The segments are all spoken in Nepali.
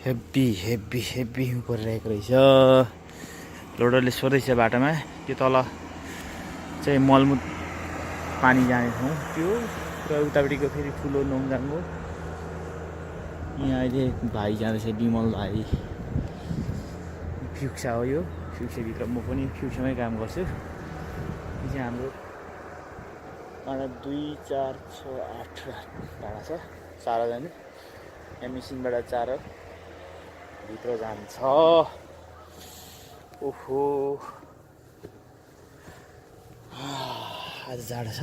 हेभी हेभी हेभी परिरहेको रहेछ। लोडरले सोध्दैछ बाटोमा त्यो तल चाहिँ मलमुत पानी जाने ठाउँ त्यो र उतापट्टिको फेरि ठुलो नोङजाङ हो। यहाँ अहिले भाइ जाँदैछ, विमल भाइ। फ्युक्सा हो यो, फ्युक्साभित्र म पनि फ्युक्सामै काम गर्छु। यो चाहिँ हाम्रो 2, 4, 6, 8 डाँडा छ, 4 जाने। यहाँ मेसिनबाट 4 भित्र जान्छ। ओहो आज जाडो छ।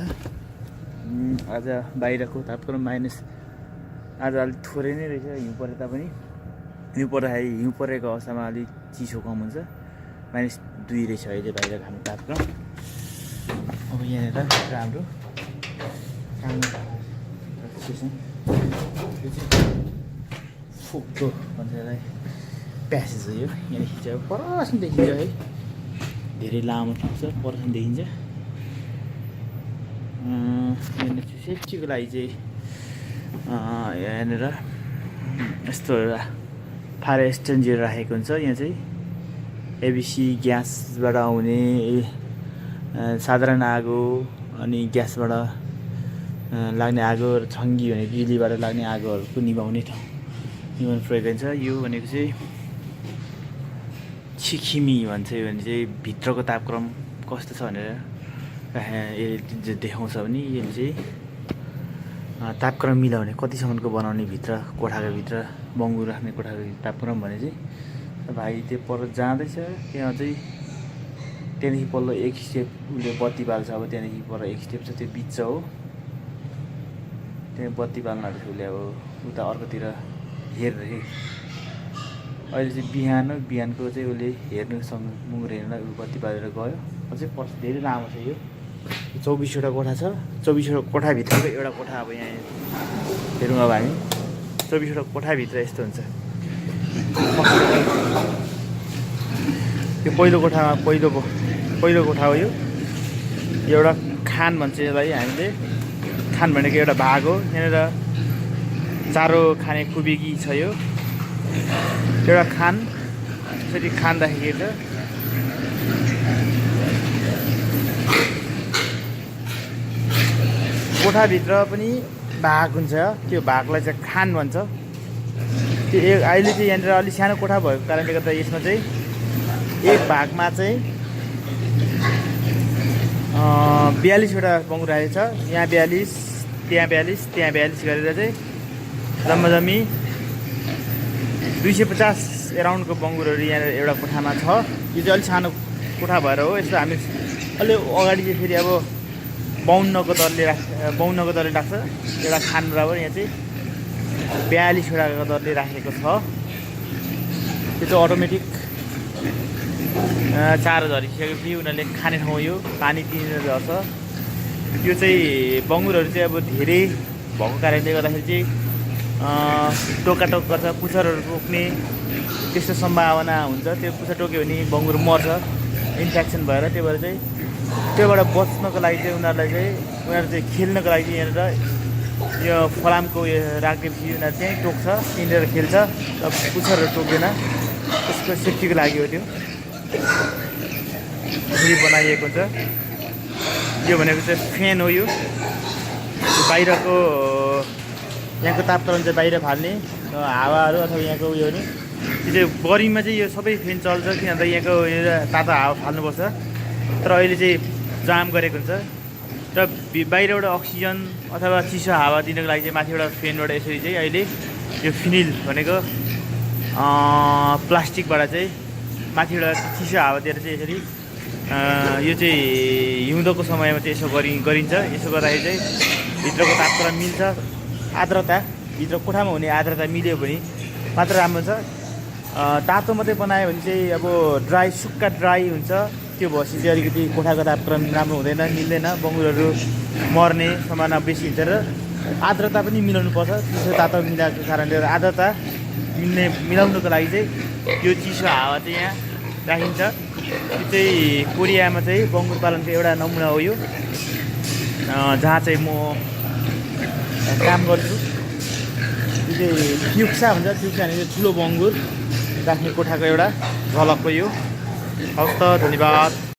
आज बाहिरको तापक्रम माइनस, आज अलिक थोरै नै रहेछ। हिउँ परे तापनि हिउँ परेको अवस्थामा अलिक चिसो कम हुन्छ। -2 रहेछ अहिले बाहिरको हाम्रो तापक्रम। अब यहाँनिर हाम्रो फोक्टो भन्छ यसलाई, प्यासेज हो यो। यहाँदेखि चाहिँ अब परसम्म देखिन्छ है, धेरै लामो ठाउँ छ, परसम्म देखिन्छ। यहाँनिर चाहिँ सेफ्टीको लागि चाहिँ यहाँनिर यस्तो एउटा फायर एक्सटेन्जर राखेको हुन्छ। यहाँ चाहिँ एबिसी ग्यासबाट आउने साधारण आगो अनि ग्यासबाट लाग्ने आगो र छङ्गी भने बिजुलीबाट लाग्ने आगोहरूको निभाउने प्रयोग गरिन्छ। यो भनेको चाहिँ छिखिमी भन्छ। यो भने चाहिँ भित्रको तापक्रम कस्तो छ भनेर यसले देखाउँछ भने यसले चाहिँ तापक्रम मिलाउने, कतिसम्मको बनाउने भित्र कोठाको भित्र बङ्गु राख्ने कोठाको तापक्रम भने चाहिँ भाइ त्यो पर जाँदैछ। त्यहाँ चाहिँ त्यहाँदेखि पल्लो एक स्टेप उसले बत्ती बाल्छ। अब त्यहाँदेखि पर एक स्टेप छ, त्यो बिच हो, त्यहाँ बत्ती बाल्न आँटेछ उसले। अब उता अर्कोतिर हेर्दै अहिले चाहिँ बिहानको चाहिँ उसले हेर्नुसँग मुङ्गुर हेर्नलाई ऊ बत्ती बालेर गयो। अझै पर्छ, धेरै लामो छ यो। 24वटा कोठा छ। 24वटा कोठाभित्रको एउटा कोठा अब यहाँ हेरौँ। अब हामी 24वटा कोठाभित्र यस्तो हुन्छ। यो पहिलो कोठामा पहिलो कोठा हो यो। एउटा खान भन्छ यसलाई हामीले। खान भनेको एउटा भाग हो। यहाँनिर चारो खाने खुबेकी छ यो एउटा खान। यसरी खान राखिएको छ। कोठाभित्र पनि भाग हुन्छ, त्यो भागलाई चाहिँ खान भन्छ। त्यो अहिले चाहिँ यहाँनिर अलिक सानो कोठा भएको कारणले गर्दा यसमा चाहिँ एक भागमा चाहिँ 42वटा बङ्गु राखेको छ। यहाँ 42, त्यहाँ 42, त्यहाँ 42 गरेर चाहिँ जम्मी 250 एराउन्डको बङ्गुरहरू यहाँ एउटा कोठामा छ। यो चाहिँ अलिक सानो कोठा भएर हो। यस्तो हामी अलि अगाडि चाहिँ फेरि अब 52को दरले राख्छ एउटा खान बराबर। यहाँ चाहिँ 42वटाको दरले राखेको छ। त्यो चाहिँ अटोमेटिक चारो झरिसकेपछि उनीहरूले खाने ठाउँ यो पानी दिने झर्छ। यो चाहिँ बङ्गुरहरू चाहिँ अब धेरै भएको कारणले गर्दाखेरि चाहिँ टोकाटोक गर्छ, पुच्छरहरू टोक्ने त्यस्तो सम्भावना हुन्छ। त्यो पुच्छर टोक्यो भने बङ्गुर मर्छ इन्फेक्सन भएर। त्यही भएर चाहिँ त्योबाट बच्नको लागि चाहिँ उनीहरू चाहिँ खेल्नको लागि यहाँनिर यो फलामको उयो राखेपछि उनीहरू त्यहीँ टोक्छ, किनेर खेल्छ, अब पुच्छरहरू टोक्दैन। त्यसको सेफ्टीको लागि हो त्यो यसरी बनाइएको हुन्छ। यो भनेको चाहिँ फ्यान हो। यो बाहिरको यहाँको तापक्रम चाहिँ बाहिर फाल्ने हावाहरू अथवा यहाँको उयो भने त्यो चाहिँ गर्मीमा चाहिँ यो सबै फ्यान चल्छ, किनभने यहाँको तातो हावा फाल्नुपर्छ। तर अहिले चाहिँ जाम गरेको हुन्छ र बाहिरबाट अक्सिजन अथवा चिसो हावा दिनको लागि चाहिँ माथिबाट फ्यानबाट यसरी चाहिँ अहिले यो फिनिल भनेको प्लास्टिकबाट चाहिँ माथिबाट चिसो हावा दिएर चाहिँ यसरी यो चाहिँ हिउँदोको समयमा चाहिँ यसो गरिन्छ। यसो गर्दाखेरि चाहिँ भित्रको तापक्रम मिल्छ, आर्द्रता भित्र कोठामा हुने आर्द्रता मिल्यो भने मात्र राम्रो छ। तातो मात्रै बनायो भने चाहिँ अब सुक्खा ड्राई हुन्छ। त्यो भएपछि चाहिँ अलिकति कोठाको तापक्रम राम्रो हुँदैन, मिल्दैन, बङ्गुरहरू मर्ने सम्भावना बेसी हुन्छ। र आर्द्रता पनि मिलाउनु पर्छ। चिसो तातो मिलाएको कारणले गर्दा आर्द्रता मिलाउनुको लागि चाहिँ यो चिसो हावा चाहिँ यहाँ राखिन्छ। यो चाहिँ कोरियामा चाहिँ बङ्गुर पालनको एउटा नमुना हो यो, जहाँ चाहिँ म काम गर्छु। चाहिँ फ्युक्सा भन्छ, फ्युक्सा भनेको ठुलो बङ्गुर राख्ने कोठाको एउटा झलक हो यो। हवस् त, धन्यवाद।